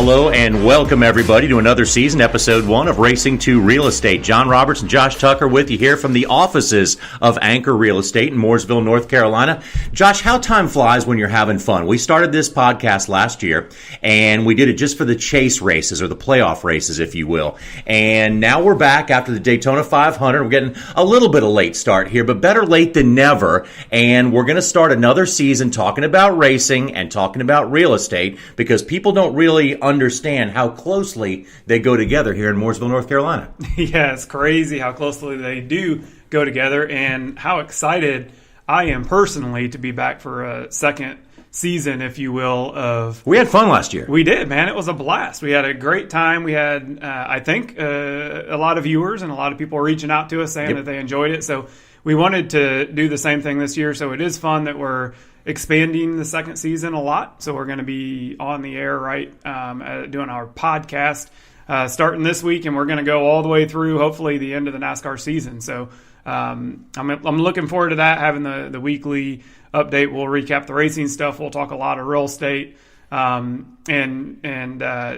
Hello and welcome everybody to another season, episode 1 of Racing to Real Estate. John Roberts and Josh Tucker with you here from the offices of Anchor Real Estate in Mooresville, North Carolina. Josh, how time flies when you're having fun. We started this podcast last year and we did it just for the chase races, or the playoff races, if you will. And now we're back after the Daytona 500. We're getting a little bit of late start here, but better late than never. And we're going to start another season talking about racing and talking about real estate, because people don't really understand how closely they go together here in Mooresville, North Carolina. Yeah, it's crazy how closely they do go together, and how excited I am personally to be back for a second season, if you will, of... We had fun last year. We did, man. It was a blast. We had a great time. We had, I think, a lot of viewers and a lot of people reaching out to us saying that they enjoyed it. So we wanted to do the same thing this year. So it is fun that we're expanding the second season a lot. So we're going to be on the air, doing our podcast starting this week, and we're going to go all the way through, hopefully, the end of the NASCAR season. So I'm looking forward to that, having the weekly update. We'll recap the racing stuff. We'll talk a lot of real estate. And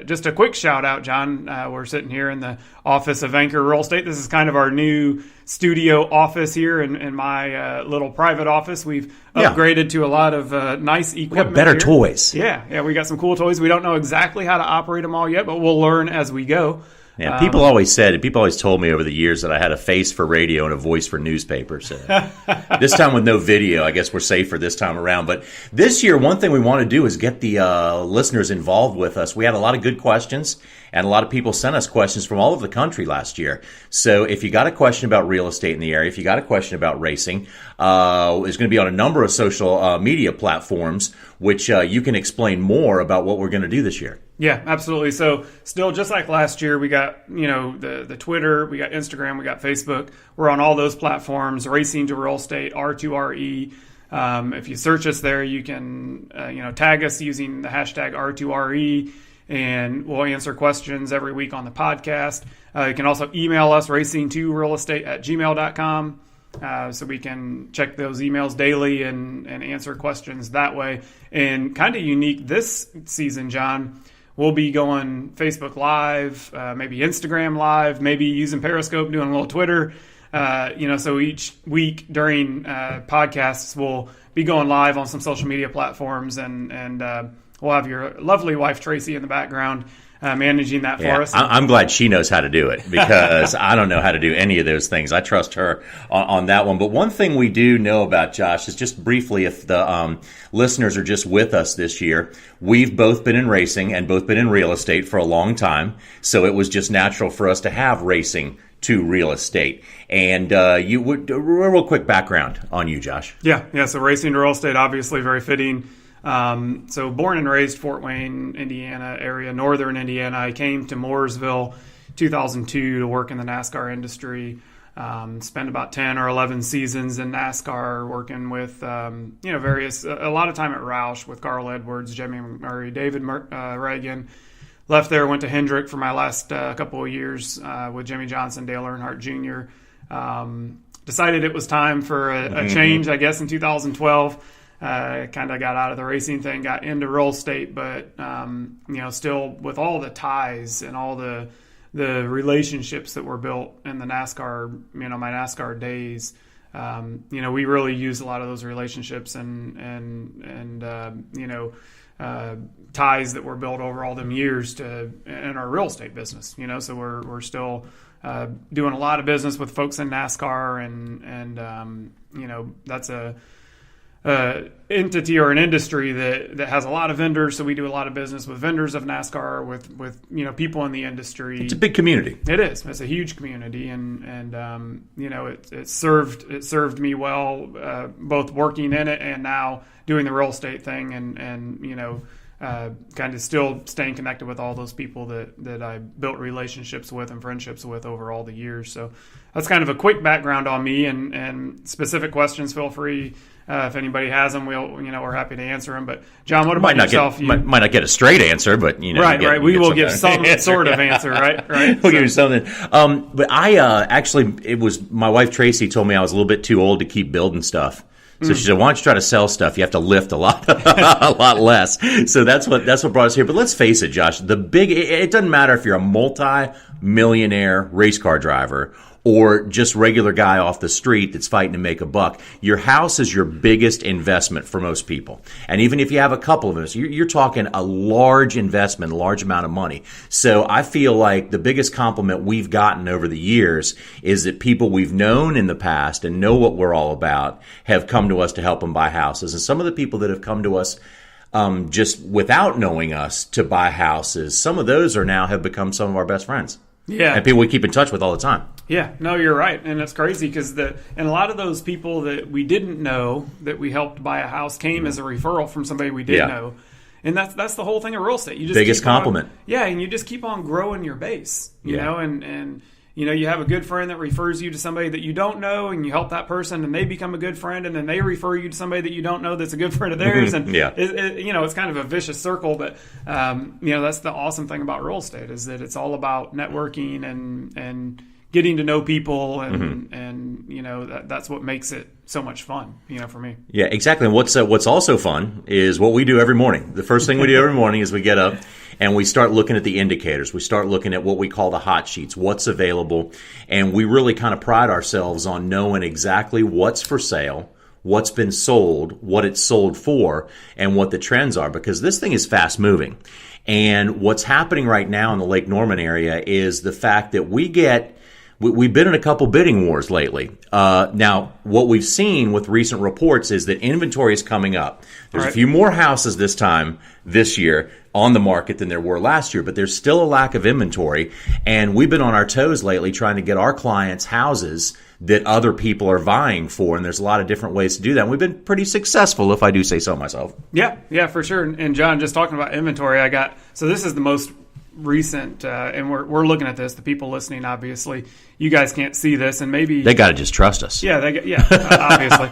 just a quick shout out, John. We're sitting here in the office of Anchor Real Estate. This is kind of our new studio office here in my little private office. We've upgraded to a lot of nice equipment. We got better toys. Yeah, we got some cool toys. We don't know exactly how to operate them all yet, but we'll learn as we go. Yeah, people always told me over the years that I had a face for radio and a voice for newspapers. This time with no video, I guess we're safer this time around. But this year, one thing we want to do is get the listeners involved with us. We had a lot of good questions, and a lot of people sent us questions from all over the country last year. So if you got a question about real estate in the area, if you got a question about racing, it's going to be on a number of social media platforms, which you can explain more about what we're going to do this year. Yeah, absolutely. So still, just like last year, we got, the Twitter, we got Instagram, we got Facebook. We're on all those platforms, Racing to Real Estate, R2RE. If you search us there, you can, tag us using the hashtag R2RE, and we'll answer questions every week on the podcast. You can also email us, racing2realestate@gmail.com. So we can check those emails daily and answer questions that way. And kind of unique this season, John, we'll be going Facebook Live, maybe Instagram Live, maybe using Periscope, doing a little Twitter. So each week during podcasts, we'll be going live on some social media platforms, and we'll have your lovely wife, Tracy, in the background managing that for us. I'm glad she knows how to do it, because I don't know how to do any of those things. I trust her on that one. But one thing we do know about Josh is, just briefly, if the listeners are just with us this year, we've both been in racing and both been in real estate for a long time. So it was just natural for us to have racing to real estate. And you would a real quick background on you, Josh. Yeah. So racing to real estate, obviously very fitting. So born and raised Fort Wayne, Indiana area, northern Indiana. I came to Mooresville 2002 to work in the NASCAR industry. Spent about 10 or 11 seasons in NASCAR working with, a lot of time at Roush with Carl Edwards, Jimmy Murray, David Reagan. Left there, went to Hendrick for my last couple of years with Jimmy Johnson, Dale Earnhardt Jr. Decided it was time for a change, I guess, in 2012. Kind of got out of the racing thing, got into real estate, but still with all the ties and all the relationships that were built in the NASCAR, my NASCAR days, we really used a lot of those relationships and ties that were built over all them years in our real estate business. So we're still doing a lot of business with folks in NASCAR, and that's a entity or an industry that has a lot of vendors. So we do a lot of business with vendors of NASCAR, with people in the industry. It's a big community. It is. It's a huge community, and it served me well, both working in it and now doing the real estate thing, and kind of still staying connected with all those people that I built relationships with and friendships with over all the years. So that's kind of a quick background on me, and specific questions, feel free. If anybody has them, we're happy to answer them. But John, what about yourself? Might not get a straight answer, but right. We will give some sort of answer, right? We'll give you something. But I it was my wife Tracy told me I was a little bit too old to keep building stuff. So she said, why don't you try to sell stuff? You have to lift a lot, a lot less. So that's what brought us here. But let's face it, Josh, it doesn't matter if you're a multi-millionaire race car driver or just regular guy off the street that's fighting to make a buck. Your house is your biggest investment for most people. And even if you have a couple of us, you're talking a large investment, a large amount of money. So I feel like the biggest compliment we've gotten over the years is that people we've known in the past and know what we're all about have come to us to help them buy houses. And some of the people that have come to us just without knowing us to buy houses, some of those have become some of our best friends. Yeah. And people we keep in touch with all the time. Yeah, no, you're right. And it's crazy because and a lot of those people that we didn't know that we helped buy a house came as a referral from somebody we did know. And that's the whole thing of real estate. You just biggest compliment. And you just keep on growing your base, you know, and you know, you have a good friend that refers you to somebody that you don't know, and you help that person, and they become a good friend, and then they refer you to somebody that you don't know that's a good friend of theirs, and you know, it's kind of a vicious circle. But you know, that's the awesome thing about real estate is that it's all about networking and getting to know people, and you know, that's what makes it so much fun, you know, for me. Yeah, exactly. And what's also fun is what we do every morning. The first thing we do every morning is we get up and we start looking at the indicators. We start looking at what we call the hot sheets, what's available, and we really kind of pride ourselves on knowing exactly what's for sale, what's been sold, what it's sold for, and what the trends are, because this thing is fast moving. And what's happening right now in the Lake Norman area is the fact that we've been in a couple bidding wars lately. Now, what we've seen with recent reports is that inventory is coming up. There's a few more houses this year on the market than there were last year, but there's still a lack of inventory. And we've been on our toes lately trying to get our clients houses that other people are vying for. And there's a lot of different ways to do that. And we've been pretty successful, if I do say so myself. Yeah, for sure. And John, just talking about inventory, so this is the most recent, and we're looking at this. The people listening, obviously, you guys can't see this, and maybe they got to just trust us. Yeah, obviously,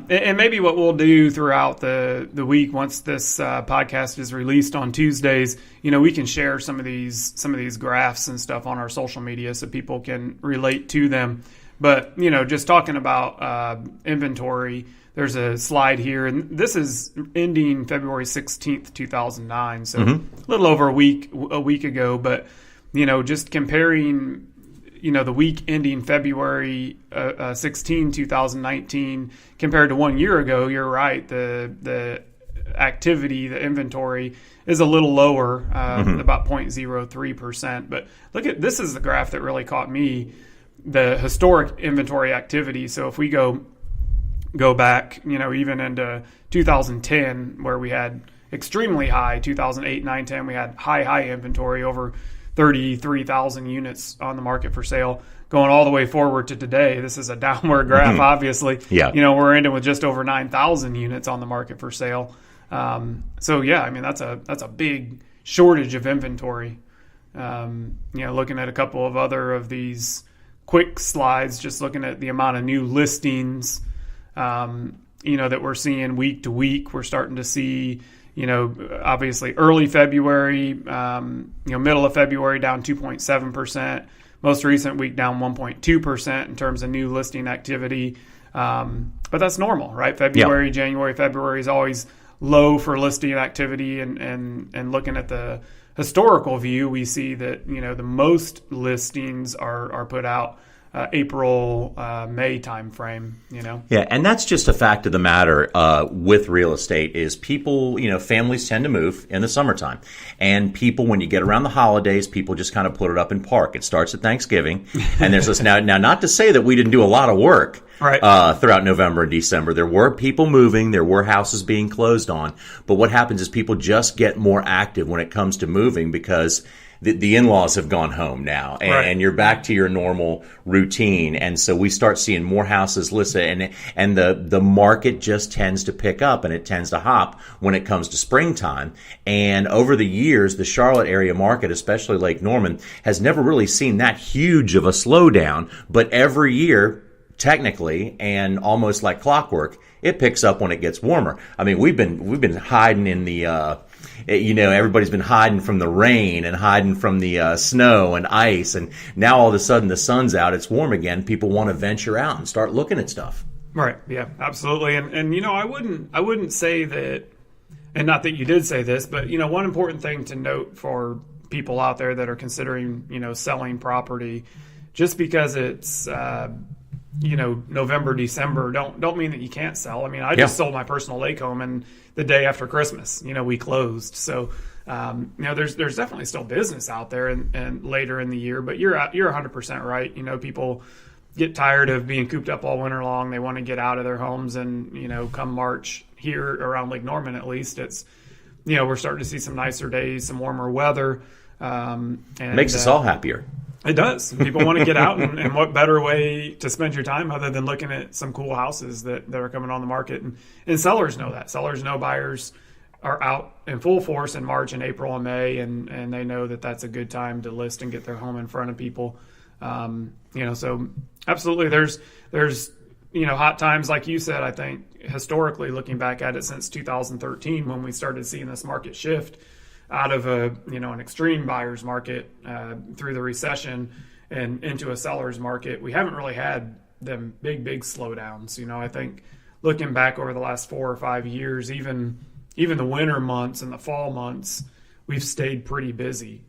and maybe what we'll do throughout the week, once this podcast is released on Tuesdays, you know, we can share some of these graphs and stuff on our social media so people can relate to them. But you know, just talking about inventory. There's a slide here, and this is ending February 16th, 2009, so a little over a week ago. But, you know, just comparing, you know, the week ending February 16, 2019, compared to 1 year ago, you're right. The activity, the inventory is a little lower, about 0.03%. But this is the graph that really caught me, the historic inventory activity. So if we go back, you know, even into 2010, where we had extremely high, 2008, 9, 10, we had high inventory, over 33,000 units on the market for sale. Going all the way forward to today, this is a downward graph, obviously. Yeah. You know, we're ending with just over 9,000 units on the market for sale. So, yeah, I mean, that's a big shortage of inventory. You know, looking at a couple of other of these quick slides, just looking at the amount of new listings, you know, that we're seeing week to week. We're starting to see, you know, obviously early February, you know, middle of February down 2.7%. Most recent week down 1.2% in terms of new listing activity. But that's normal, right? February, January, February is always low for listing activity. And looking at the historical view, we see that, you know, the most listings are put out April, May timeframe, you know? Yeah, and that's just a fact of the matter with real estate is people, you know, families tend to move in the summertime. And people, when you get around the holidays, people just kind of put it up in park. It starts at Thanksgiving. And there's this now, not to say that we didn't do a lot of work throughout November and December. There were people moving. There were houses being closed on. But what happens is people just get more active when it comes to moving because the in-laws have gone home now, and you're back to your normal routine. And so we start seeing more houses listed, and the market just tends to pick up, and it tends to hop when it comes to springtime. And over the years, the Charlotte area market, especially Lake Norman, has never really seen that huge of a slowdown. But every year, technically, and almost like clockwork, it picks up when it gets warmer. I mean, we've been hiding in the you know, everybody's been hiding from the rain and hiding from the snow and ice, and now all of a sudden the sun's out, it's warm again. People want to venture out and start looking at stuff. Right. Yeah, absolutely. And I wouldn't say that, and not that you did say this, but one important thing to note for people out there that are considering, selling property, just because it's November, December, don't mean that you can't sell. I mean, I just sold my personal lake home, and the day after Christmas, we closed. So there's definitely still business out there and later in the year, but you're 100% right. People get tired of being cooped up all winter long. They want to get out of their homes, and come March here around Lake Norman, at least it's we're starting to see some nicer days, some warmer weather. And makes us all happier. It does. People want to get out, and what better way to spend your time other than looking at some cool houses that are coming on the market. And sellers know that. Sellers know buyers are out in full force in March and April and May, and they know that that's a good time to list and get their home in front of people. So absolutely there's hot times, like you said. I think historically, looking back at it since 2013, when we started seeing this market shift out of an extreme buyer's market through the recession and into a seller's market, we haven't really had them big slowdowns. I think looking back over the last 4 or 5 years, even the winter months and the fall months, we've stayed pretty busy.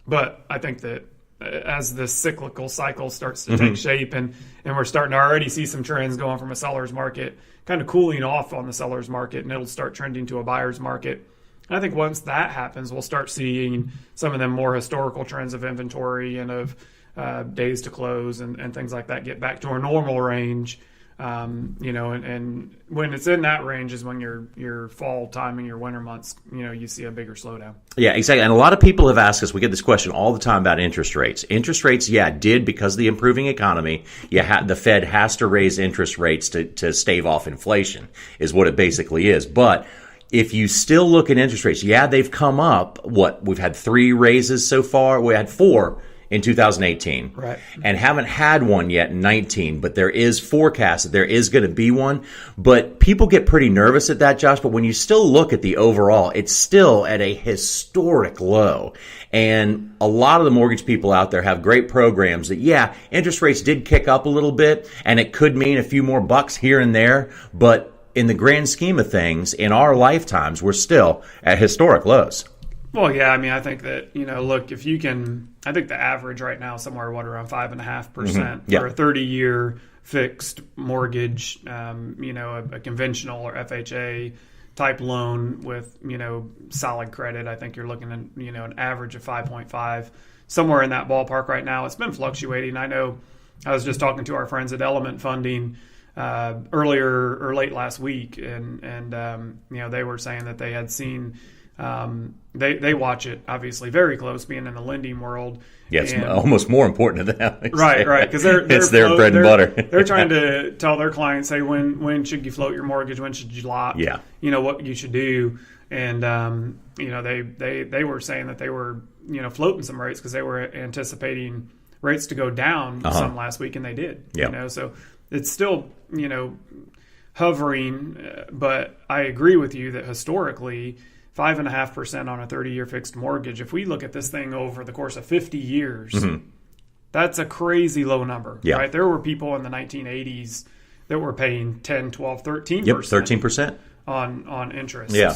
But I think that as the cyclical cycle starts to take shape, and we're starting to already see some trends going from a seller's market kind of cooling off on the seller's market, and it'll start trending to a buyer's market. And I think once that happens, we'll start seeing some of them more historical trends of inventory and of days to close and things like that get back to our normal range. And when it's in that range is when your fall time and your winter months, you see a bigger slowdown. Yeah, exactly. And a lot of people have asked us, we get this question all the time about interest rates. Interest rates, did because of the improving economy. The Fed has to raise interest rates to stave off inflation is what it basically is. But if you still look at interest rates, they've come up. We've had 3 raises so far. We had 4 in 2018, right, and haven't had one yet in 19. But there is forecast that there is going to be one. But people get pretty nervous at that, Josh. But when you still look at the overall, it's still at a historic low. And a lot of the mortgage people out there have great programs that, interest rates did kick up a little bit, and it could mean a few more bucks here and there, but in the grand scheme of things, in our lifetimes, we're still at historic lows. Well, I think that, look, if you can, I think the average right now is somewhere, around 5.5% for a 30-year fixed mortgage, a conventional or FHA type loan with, solid credit. I think you're looking at, an average of 5.5, somewhere in that ballpark right now. It's been fluctuating. I know I was just talking to our friends at Element Funding earlier or late last week, and they were saying that they had seen they watch it obviously very close, being in the lending world. Yeah, it's almost more important to them. Right, because it's their bread and butter. They're trying to tell their clients, hey, when should you float your mortgage? When should you lock? Yeah, what you should do. And they were saying that they were floating some rates because they were anticipating rates to go down some last week, and they did. Yeah. So it's still hovering, but I agree with you that historically 5.5% on a 30-year fixed mortgage, if we look at this thing over the course of 50 years, that's a crazy low number, right? There were people in the 1980s that were paying 10, 12, 13%. Yep, 13%. On interest. Yeah.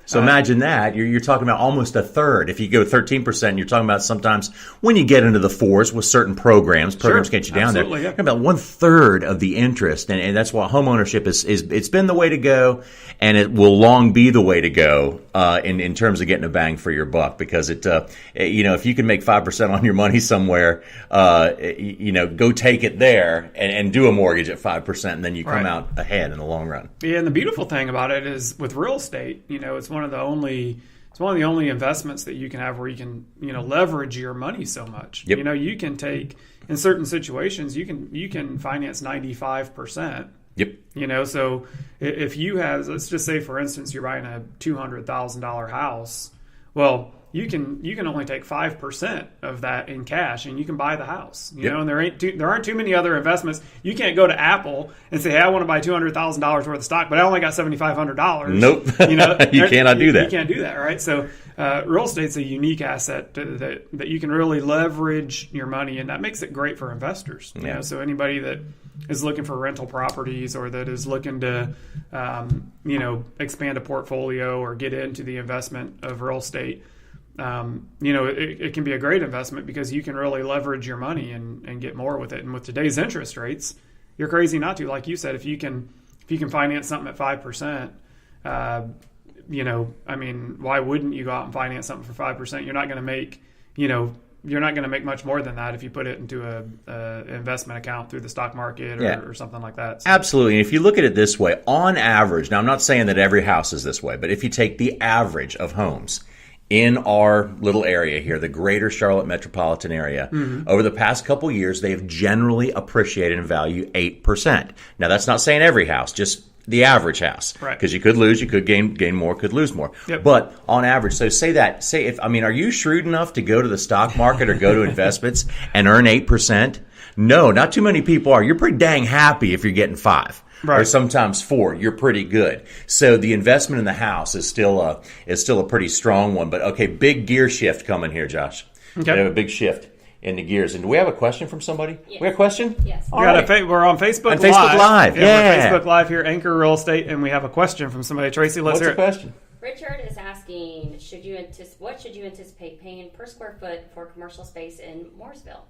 So imagine that. You're talking about almost a third. If you go 13%, you're talking about sometimes when you get into the 4s with certain programs get you down there. Yeah. You're about 1/3 of the interest. And that's why homeownership is it's been the way to go, and it will long be the way to go in terms of getting a bang for your buck, because if you can make 5% on your money somewhere, go take it there and do a mortgage at 5%, and then you come out ahead in the long run. Yeah, and the beautiful thing about it is with real estate, it's one of the only investments that you can have where you can leverage your money so much. Yep. You can take, in certain situations, you can finance 95%. Yep. So if you have, let's just say for instance, you're buying a $200,000 house, well, you can only take 5% of that in cash, and you can buy the house. And there aren't too many other investments. You can't go to Apple and say, hey, I want to buy $200,000 worth of stock, but I only got $7,500. Nope. You cannot do that. You can't do that, right? So real estate's a unique asset that you can really leverage your money, and that makes it great for investors. You know, so anybody that is looking for rental properties or that is looking to, expand a portfolio or get into the investment of real estate, it can be a great investment because you can really leverage your money and get more with it. And with today's interest rates, you're crazy not to. Like you said, if you can finance something at 5%, why wouldn't you go out and finance something for 5%? You're not going to make, you're not going to make much more than that if you put it into a investment account through the stock market or something like that. So. Absolutely. And if you look at it this way, on average, now I'm not saying that every house is this way, but if you take the average of homes in our little area here, the greater Charlotte metropolitan area, over the past couple of years, they have generally appreciated in value 8%. Now, that's not saying every house, just the average house. Right. Because you could lose, you could gain more, could lose more. Yep. But on average, so are you shrewd enough to go to the stock market or go to investments and earn 8%? No, not too many people are. You're pretty dang happy if you're getting 5. Right. Or sometimes 4, you're pretty good. So the investment in the house is still a pretty strong one. But okay, big gear shift coming here, Josh. Okay. We have a big shift in the gears. And do we have a question from somebody? Yes. We have a question? Yes. We're on Facebook Live. Facebook Live, We're Facebook Live here, Anchor Real Estate, and we have a question from somebody. Tracy, let's hear it. What's the question? Richard is asking, what should you anticipate paying per square foot for commercial space in Mooresville?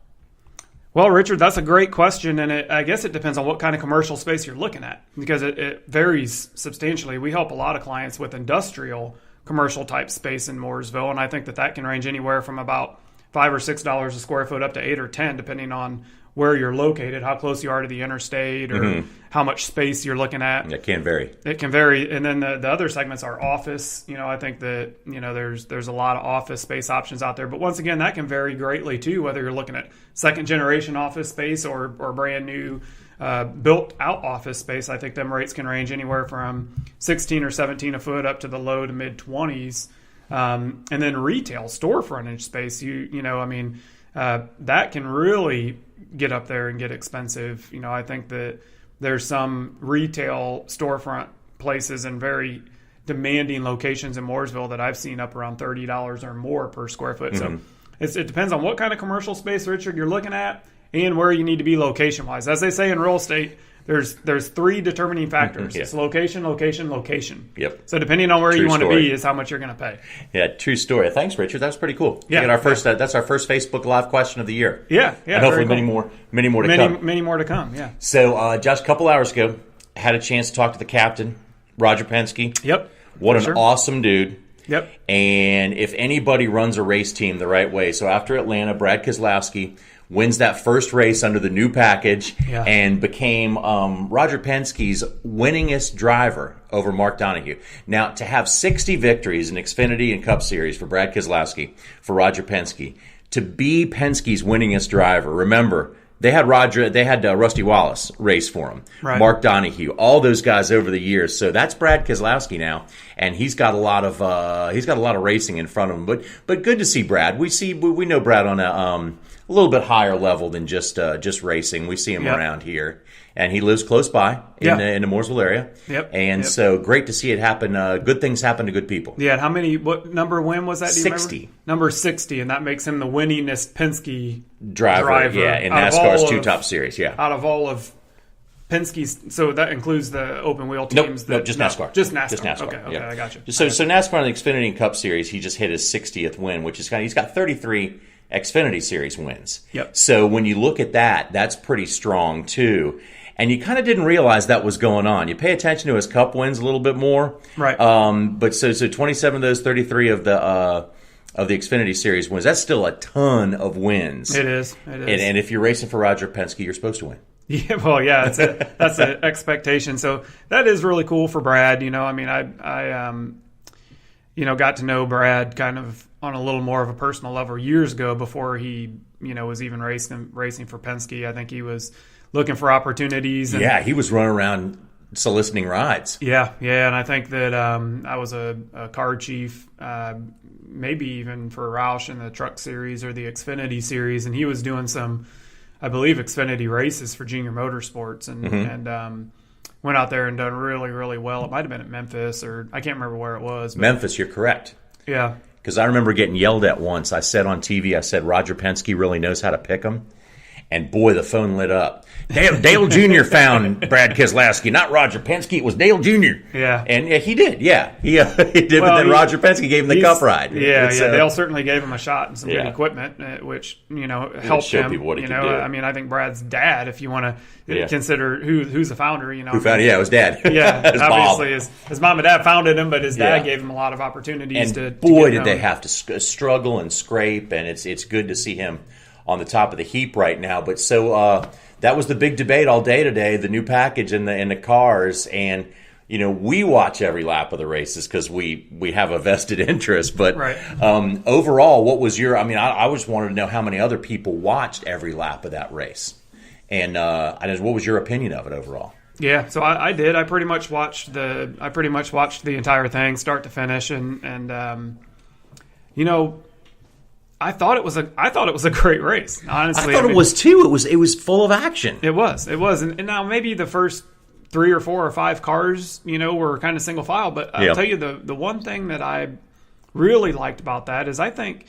Well, Richard, that's a great question, and I guess it depends on what kind of commercial space you're looking at because it varies substantially. We help a lot of clients with industrial commercial type space in Mooresville, and I think that can range anywhere from about $5 or $6 a square foot up to $8 or $10, depending on where you're located, how close you are to the interstate, or how much space you're looking at. It can vary. It can vary, and then the other segments are office. I think that there's a lot of office space options out there, but once again, that can vary greatly too. Whether you're looking at second generation office space or brand new built out office space, I think them rates can range anywhere from 16 or 17 a foot up to the low to mid 20s. And then retail store frontage space, that can really get up there and get expensive. I think that there's some retail storefront places in very demanding locations in Mooresville that I've seen up around $30 or more per square foot. So it depends on what kind of commercial space, Richard, you're looking at and where you need to be location wise. As they say in real estate, there's 3 determining factors. It's location, location, location. Yep. So depending on where you want to be is how much you're going to pay. Yeah, true story. Thanks, Richard. That was pretty cool. Yeah. That's our first Facebook Live question of the year. Yeah. And hopefully many more to come. Many more to come, yeah. So, Josh, a couple hours ago, had a chance to talk to the captain, Roger Penske. Yep. What an awesome dude. Yep. And if anybody runs a race team the right way, so after Atlanta, Brad Keselowski wins that first race under the new package and became Roger Penske's winningest driver over Mark Donohue. Now, to have 60 victories in Xfinity and Cup Series for Brad Keselowski, for Roger Penske, to be Penske's winningest driver, remember, they had Rusty Wallace race for him, right. Mark Donohue, all those guys over the years. So that's Brad Keselowski now, and he's got a lot of racing in front of him. But good to see Brad. We know Brad on a little bit higher level than just racing. We see him around here, and he lives close by in the Mooresville area. Yep. And so great to see it happen. Good things happen to good people. Yeah. What number win was that? Do you 60. Remember? Number 60, and that makes him the winningest Penske driver. Yeah, in NASCAR's 2 Top Series. Yeah. Out of all of Penske's, so that includes the open wheel teams. Nope, just NASCAR. Just NASCAR. Just NASCAR. Okay, I got you. So NASCAR in the Xfinity and Cup Series, he just hit his 60th win, which is he's got 33 Xfinity Series wins. Yep. So when you look at that, that's pretty strong too. And you kind of didn't realize that was going on. You pay attention to his Cup wins a little bit more, right? But so 27 of those 33 of the Xfinity Series wins. That's still a ton of wins. It is. And if you're racing for Roger Penske, you're supposed to win. Yeah, well, yeah, that's an expectation. So that is really cool for Brad. I got to know Brad kind of on a little more of a personal level years ago before he, was even racing for Penske. I think he was looking for opportunities. And, he was running around soliciting rides. Yeah, and I think that I was a car chief, maybe even for Roush in the Truck Series or the Xfinity Series, and he was doing some, I believe, Xfinity races for Junior Motorsports, and went out there and done really, really well. It might have been at Memphis, or I can't remember where it was. Memphis, you're correct. Yeah. because I remember getting yelled at once. I said on TV, I said, Roger Penske really knows how to pick them. And boy, the phone lit up. Dale Jr. found Brad Keselowski, not Roger Penske. It was Dale Jr. Yeah. And he did, yeah. He did, well, but then Roger Penske gave him the Cup ride. Yeah, Dale certainly gave him a shot and some good equipment, which, helped show him. People what he could do. I mean, I think Brad's dad, if you want to consider who's the founder, Who founded it? It was Dad. Yeah, it was obviously Bob. His mom and dad founded him, but his dad gave him a lot of opportunities and to boy, get did they have to struggle and scrape, and it's good to see him on the top of the heap right now. But so that was the big debate all day today, the new package in the cars. And, we watch every lap of the races because we have a vested interest. But overall, what was your – I just wanted to know how many other people watched every lap of that race. And what was your opinion of it overall? Yeah, so I did. I pretty much watched the entire thing, start to finish, and I thought it was a great race. Honestly, I thought it was too. It was full of action. It was, and now maybe the first 3 or 4 or 5 cars, were kind of single file. But I'll tell you the one thing that I really liked about that is I think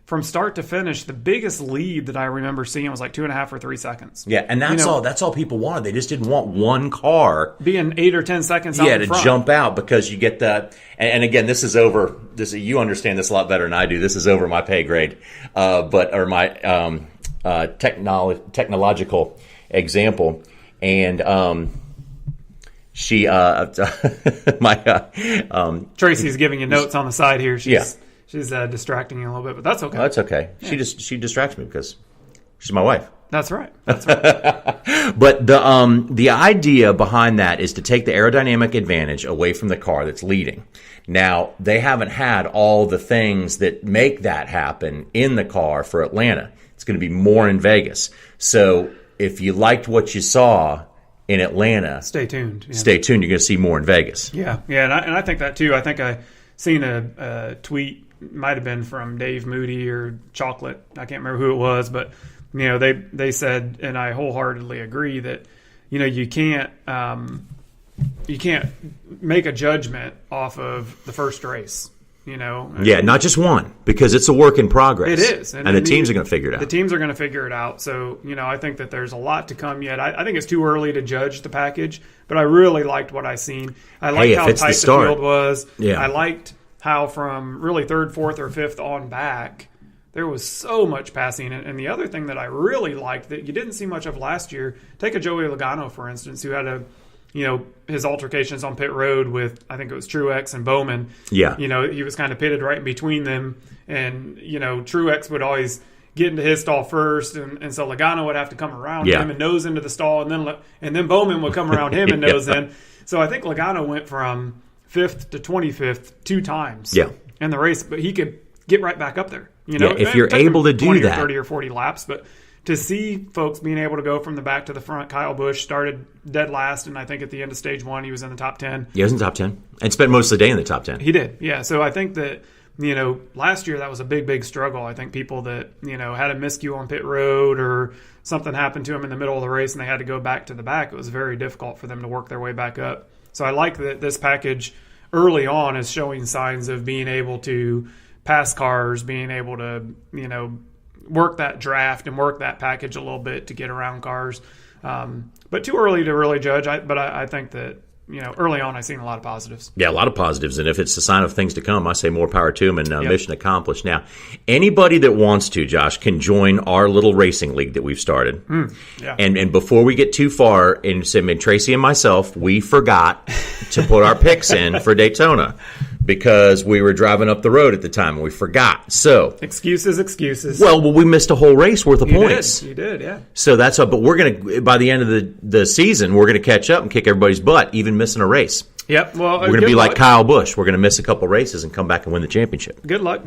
from start to finish, the biggest lead that I remember seeing was like 2.5 or 3 seconds. Yeah, and that's all. That's all people wanted. They just didn't want one car being 8 or 10 seconds out in front. To jump out, because you get that. And again, this is over. You understand this a lot better than I do. This is over my pay grade, my technological example. And she, Tracy's giving you notes on the side here. She's distracting you a little bit, but that's okay. Oh, that's okay. Yeah. She distracts me because she's my wife. That's right. But the idea behind that is to take the aerodynamic advantage away from the car that's leading. Now, they haven't had all the things that make that happen in the car for Atlanta. It's going to be more in Vegas. So if you liked what you saw in Atlanta, stay tuned. Yeah. Stay tuned. You're going to see more in Vegas. Yeah, and I think that too. I think I seen a tweet. Might have been from Dave Moody or Chocolate. I can't remember who it was, but they said, and I wholeheartedly agree, that you can't make a judgment off of the first race. Yeah, not just one, because it's a work in progress. It is, and the teams are going to figure it out. The teams are going to figure it out. So I think that there's a lot to come yet. I think it's too early to judge the package, but I really liked what I seen. I liked how tight the field was. Yeah. I liked how from really 3rd, 4th, or 5th on back, there was so much passing. And the other thing that I really liked that you didn't see much of last year, take a Joey Logano, for instance, who had his altercations on pit road with, I think it was Truex and Bowman. Yeah. He was kind of pitted right in between them. And, Truex would always get into his stall first. And so Logano would have to come around him and nose into the stall. And then Bowman would come around him and nose in. So I think Logano went from 5th to 25th 2 times in the race, but he could get right back up there. If you're able to do 20 that, or 30 or 40 laps, but to see folks being able to go from the back to the front. Kyle Busch started dead last, and I think at the end of stage 1 he was in the top 10. He was in the top 10 and spent most of the day in the top 10. He did, yeah. So I think that last year that was a big struggle. I think people that had a miscue on pit road or something happened to them in the middle of the race and they had to go back to the back, it was very difficult for them to work their way back up. So I like that this package early on is showing signs of being able to pass cars, being able to, work that draft and work that package a little bit to get around cars. But too early to really judge. I think that, early on I've seen a lot of positives. Yeah, a lot of positives. And if it's a sign of things to come, I say more power to them and mission accomplished. Now, anybody that wants to, Josh, can join our little racing league that we've started. Yeah. And before we get too far, and Tracy and myself, we forgot to put our picks in for Daytona because we were driving up the road at the time and we forgot. So excuses. Well, we missed a whole race worth of points. You did, yeah. So that's up. But we're gonna, by the end of the season, we're gonna catch up and kick everybody's butt, even missing a race. Yep. Well, we're gonna be like Kyle Busch. We're gonna miss a couple races and come back and win the championship. Good luck.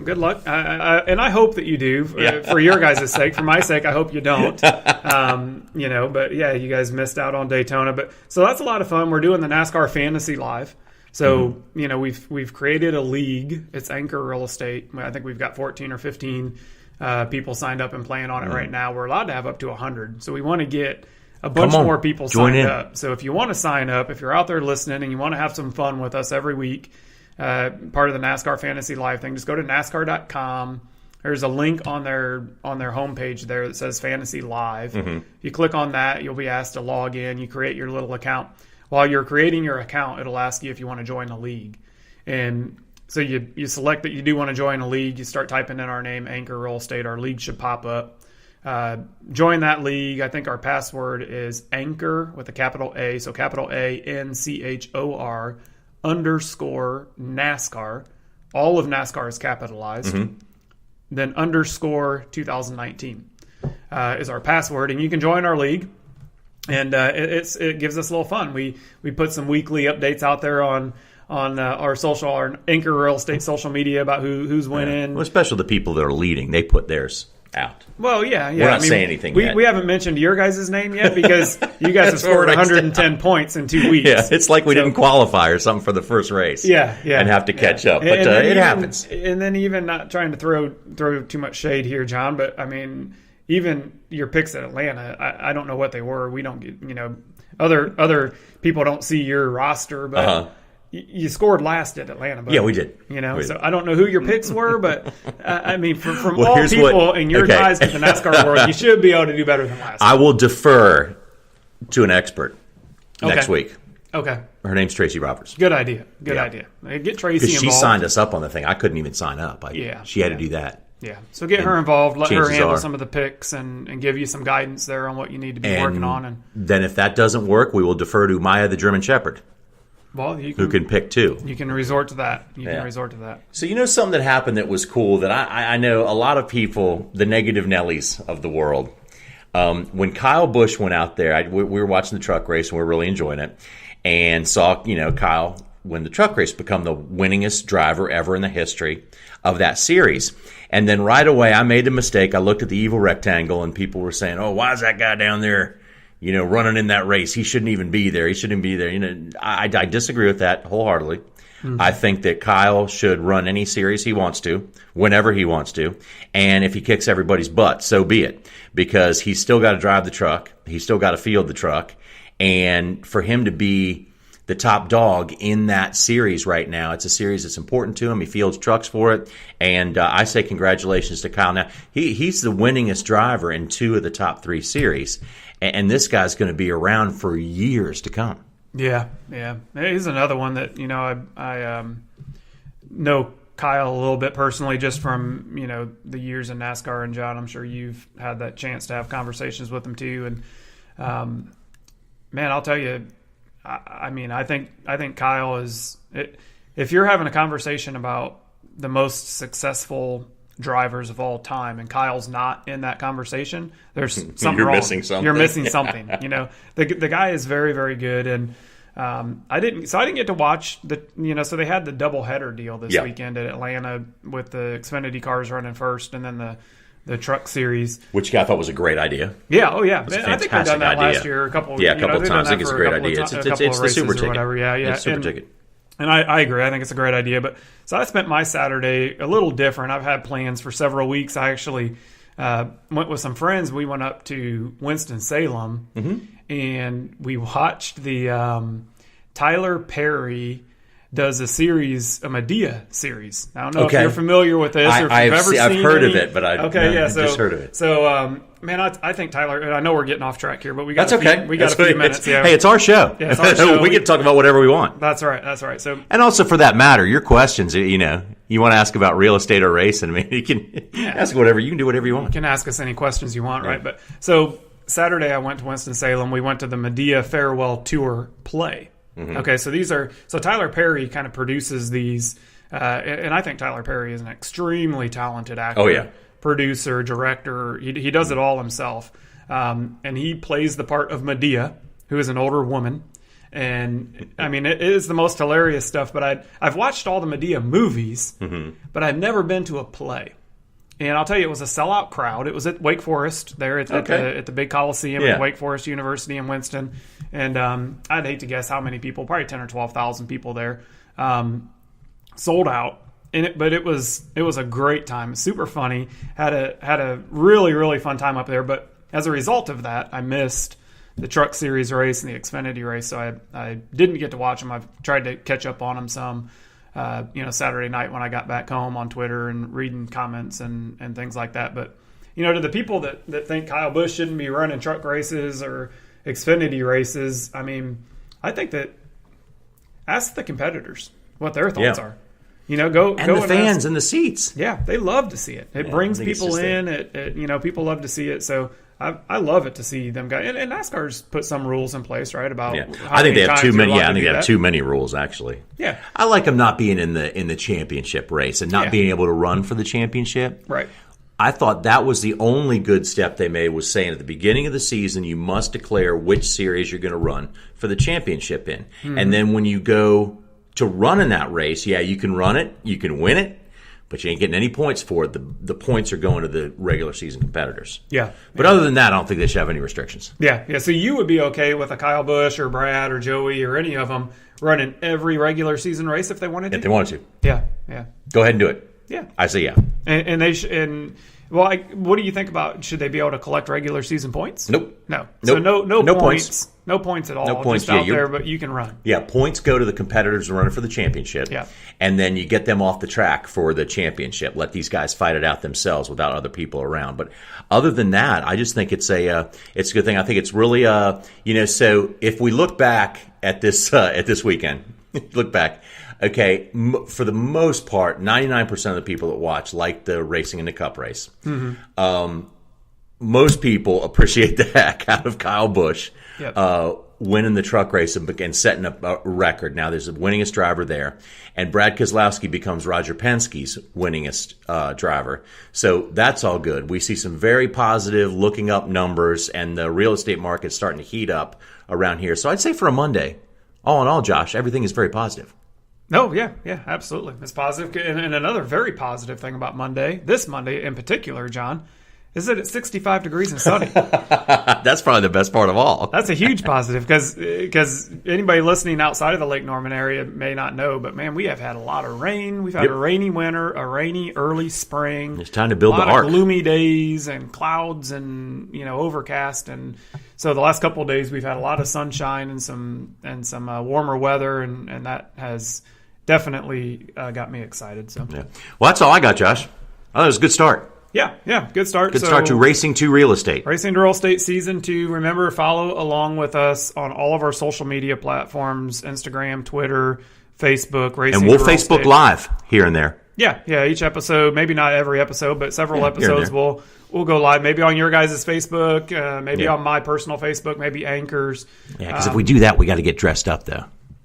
And I hope that you do for your guys' sake. For my sake, I hope you don't. But yeah, you guys missed out on Daytona. But so that's a lot of fun. We're doing the NASCAR Fantasy Live. So, we've created a league. It's Anchor Real Estate. I think we've got 14 or 15 people signed up and playing on it right now. We're allowed to have up to 100. So we want to get a bunch more people signed up. So if you want to sign up, if you're out there listening and you want to have some fun with us every week, part of the NASCAR Fantasy Live thing, just go to NASCAR.com. There's a link on their homepage there that says Fantasy Live. If you click on that, you'll be asked to log in. You create your little account. While you're creating your account, it'll ask you if you want to join a league. And so you select that you do want to join a league. You start typing in our name, Anchor Real Estate. Our league should pop up. Join that league. I think our password is Anchor with a capital A. So capital ANCHOR _NASCAR. All of NASCAR is capitalized. Then _ 2019 is our password. And you can join our league. And it gives us a little fun. We put some weekly updates out there on our Anchor Real Estate social media about who's winning. Well, especially the people that are leading. They put theirs out. Well, yeah. We're not saying anything yet. We haven't mentioned your guys' name yet because you guys have scored 110 points in 2 weeks. Yeah, it's like we didn't qualify or something for the first race. Yeah. And have to catch up. But it happens. And then even not trying to throw too much shade here, John, but I mean, even your picks at Atlanta, I don't know what they were. We don't get, other people don't see your roster, but you scored last at Atlanta. But, yeah, we did. So I don't know who your picks were, but I mean, from all people and your guys in the NASCAR world, you should be able to do better than last. I will defer to an expert next week. Okay. Her name's Tracy Roberts. Good idea. Good idea. Get Tracy involved. Because she signed us up on the thing. I couldn't even sign up. She had to do that. Yeah. So get her involved. Let her handle some of the picks and give you some guidance there on what you need to be working on. And then if that doesn't work, we will defer to Maya the German Shepherd. Well, who can pick too. You can resort to that. So something that happened that was cool that I know a lot of people, the negative Nellies of the world, when Kyle Busch went out there, we were watching the truck race and we were really enjoying it, and saw Kyle win the truck race, become the winningest driver ever in the history of that series. And then right away I made the mistake. I looked at the evil rectangle and people were saying, "Oh, why is that guy down there running in that race? He shouldn't even be there. He shouldn't be there." I disagree with that wholeheartedly. I think that Kyle should run any series he wants to, whenever he wants to. And if he kicks everybody's butt, so be it. Because he's still got to drive the truck. He's still got to field the truck. And for him to be the top dog in that series right now, it's a series that's important to him. He fields trucks for it. And I say congratulations to Kyle. Now, he's the winningest driver in 2 of the top 3 series. And this guy's going to be around for years to come. Yeah. He's another one that, I know Kyle a little bit personally just from, the years in NASCAR. And, John, I'm sure you've had that chance to have conversations with him too. And, man, I'll tell you, I think Kyle is – if you're having a conversation about the most successful – drivers of all time, and Kyle's not in that conversation, there's something You're wrong. Missing something. You're missing something. The guy is very, very good, and I didn't get to watch so they had the double header deal this weekend at Atlanta with the Xfinity cars running first, and then the truck series, which I thought was a great idea. Yeah, I think we've done that last year a couple of times. I think it's a great idea. It's the super ticket. Whatever. Yeah, it's super ticket. And I agree. I think it's a great idea. But so I spent my Saturday a little different. I've had plans for several weeks. I actually went with some friends. We went up to Winston-Salem, and we watched the Tyler Perry does a Medea series. I don't know if you're familiar with this or if you've ever seen it. I've heard of it, but I've just heard of it. So, man, I think Tyler, and I know we're getting off track here, but we got That's okay. We got a few minutes. Hey, it's our show. Yeah, it's our show. We get to talk about whatever we want. That's right. So, and also for that matter, your questions, you want to ask about real estate or racing, you can ask whatever. You can do whatever you want. You can ask us any questions you want, right? But so Saturday I went to Winston-Salem. We went to the Medea Farewell Tour play. Okay, so Tyler Perry kind of produces these, and I think Tyler Perry is an extremely talented actor. Oh, yeah. Producer, director, he does it all himself. And he plays the part of Medea, who is an older woman. And, it is the most hilarious stuff, but I've watched all the Medea movies, but I've never been to a play. And I'll tell you, it was a sellout crowd. It was at Wake Forest there at the big Coliseum at Wake Forest University in Winston. And I'd hate to guess how many people, probably 10 or 12,000 people there, sold out. But it was a great time. Super funny. Had a really, really fun time up there. But as a result of that, I missed the Truck Series race and the Xfinity race, so I didn't get to watch them. I've tried to catch up on them some. Saturday night when I got back home on Twitter and reading comments and things like that. But, to the people that think Kyle Busch shouldn't be running truck races or Xfinity races, I mean, I think that ask the competitors what their thoughts are. Go and the fans ask, in the seats. Yeah, they love to see it. It brings people in. People love to see it. So I love it to see them guys. And NASCAR's put some rules in place, right? About I think they have too many. Yeah, I think they have too many rules actually. Yeah, I like them not being in the championship race and not being able to run for the championship. Right. I thought that was the only good step they made, was saying at the beginning of the season you must declare which series you're going to run for the championship in. Mm-hmm. And then when you go to run in that race, you can run it, you can win it, but you ain't getting any points for it. The points are going to the regular season competitors. Yeah. But other than that, I don't think they should have any restrictions. Yeah. So you would be okay with a Kyle Busch or Brad or Joey or any of them running every regular season race if they wanted to? If they wanted to. Yeah. Go ahead and do it. Yeah. I say yeah. And they should. What do you think about? Should they be able to collect regular season points? Nope. No. Nope. So no points. No points at all. No points. Just out there, but you can run. Yeah, points go to the competitors running for the championship. Yeah. And then you get them off the track for the championship. Let these guys fight it out themselves without other people around. But other than that, I just think it's a good thing. I think it's really so if we look back at this weekend, look back. Okay, for the most part, 99% of the people that watch like the racing in the Cup race. Mm-hmm. Most people appreciate the heck out of Kyle Busch winning the truck race and setting up a record. Now, there's a winningest driver there, and Brad Keselowski becomes Roger Penske's winningest driver. So that's all good. We see some very positive looking up numbers, and the real estate market's starting to heat up around here. So I'd say for a Monday, all in all, Josh, everything is very positive. No, yeah, absolutely. It's positive. And another very positive thing about this Monday in particular, John, is that it's 65 degrees and sunny. That's probably the best part of all. That's a huge positive because anybody listening outside of the Lake Norman area may not know, but man, we have had a lot of rain. We've had a rainy winter, a rainy early spring. It's time to build the ark. A lot of gloomy days and clouds and overcast, and so the last couple of days we've had a lot of sunshine and some warmer weather, and that has definitely got me excited. So well, that's all I got, Josh. Oh, it was a good start. Yeah, good start. Good start to Racing to Real Estate. Racing to Real Estate Season 2. Remember, follow along with us on all of our social media platforms, Instagram, Twitter, Facebook, Racing and we'll to Real Facebook Estate. Live here and there. Yeah, each episode, maybe not every episode, but several episodes we'll go live. Maybe on your guys' Facebook, maybe on my personal Facebook, maybe Anchor's. Yeah, because if we do that, we got to get dressed up, though.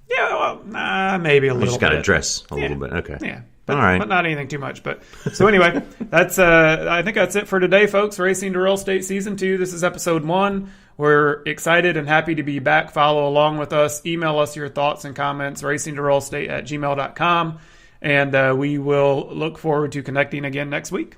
Yeah, maybe a little bit. We just got to dress a little bit. Okay. Yeah. All right. But not anything too much. But so anyway, that's I think that's it for today, folks. Racing to Real Estate Season 2. This is episode 1. We're excited and happy to be back. Follow along with us. Email us your thoughts and comments, racingtorealestate@gmail.com. And we will look forward to connecting again next week.